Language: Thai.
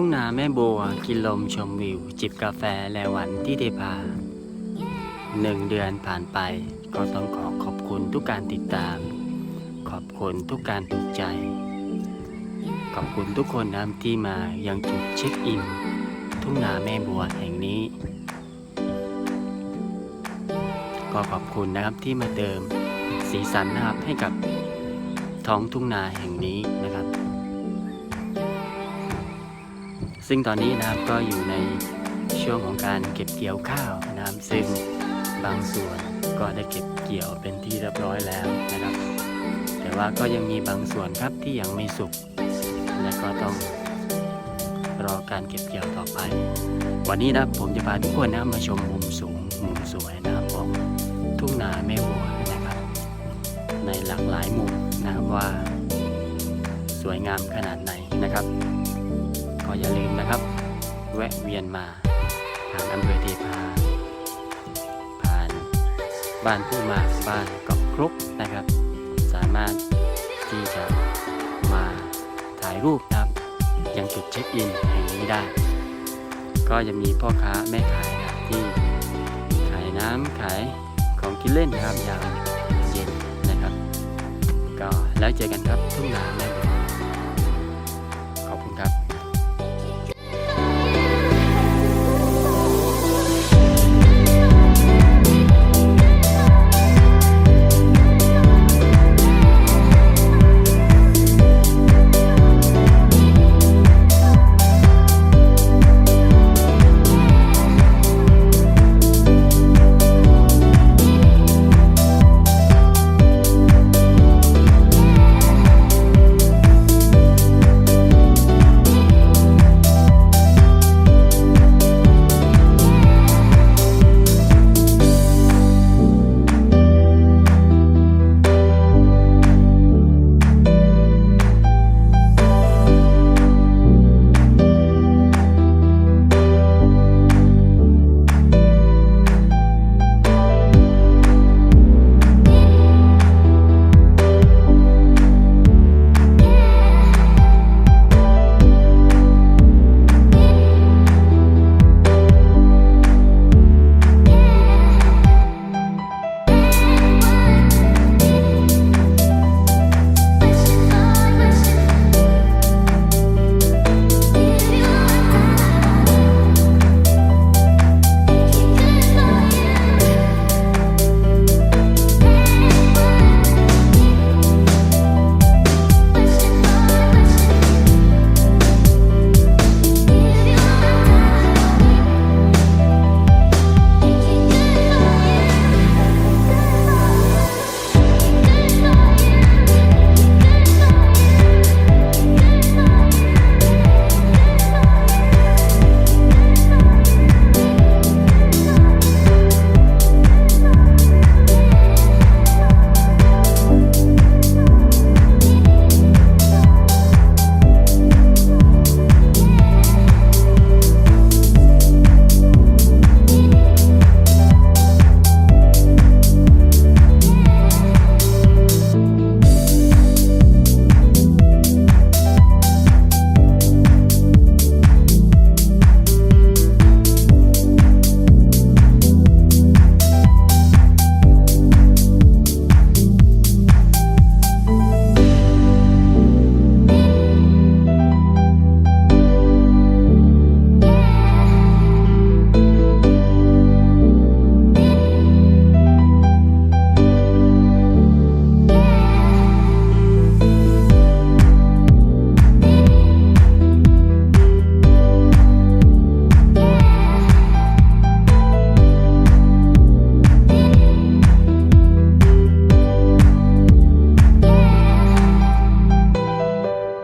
ทุ่งนาแม่บัวกินลมชมวิวจิบกาแฟแลหวันที่เทพา1 เดือนผ่านไปก็ต้องขอบคุณทุกการติดตามขอบคุณทุกการถูกใจขอบคุณทุกคนนะที่มายังจุดเช็คอินทุ่งนาแม่บัวแห่งนี้ก็ขอบคุณนะครับที่มาเติมสีสันนะครับให้กับท้องทุ่งนาแห่งนี้นะครับซึ่งตอนนี้นะครับก็อยู่ในช่วงของการเก็บเกี่ยวข้าวนะครับซึ่งบางส่วนก็ได้เก็บเกี่ยวเป็นที่เรียบร้อยแล้วนะครับแต่ว่าก็ยังมีบางส่วนครับที่ยังไม่สุกและก็ต้องรอการเก็บเกี่ยวต่อไปวันนี้นะผมจะพาทุกคนนะมาชมมุมสูงมุมสวยนะครับของทุ่งนาแม่บัวนะครับในหลากหลายมุมนะครับว่าสวยงามขนาดไหนนะครับก็อย่าลืมนะครับแวะเวียนมาผ่านอำเภอเทพาผ่านบ้านผู้มาบ้านกอบครุกนะครับสามารถที่จะมาถ่ายรูปนะครับยังจุดเช็คอินแห่งนี้ได้ก็จะมีพ่อค้าแม่ขายนะที่ขายน้ำขายของกินเล่นนะครับยามเย็นนะครับก็แล้วเจอกันครับทุ่งนาแม่บัว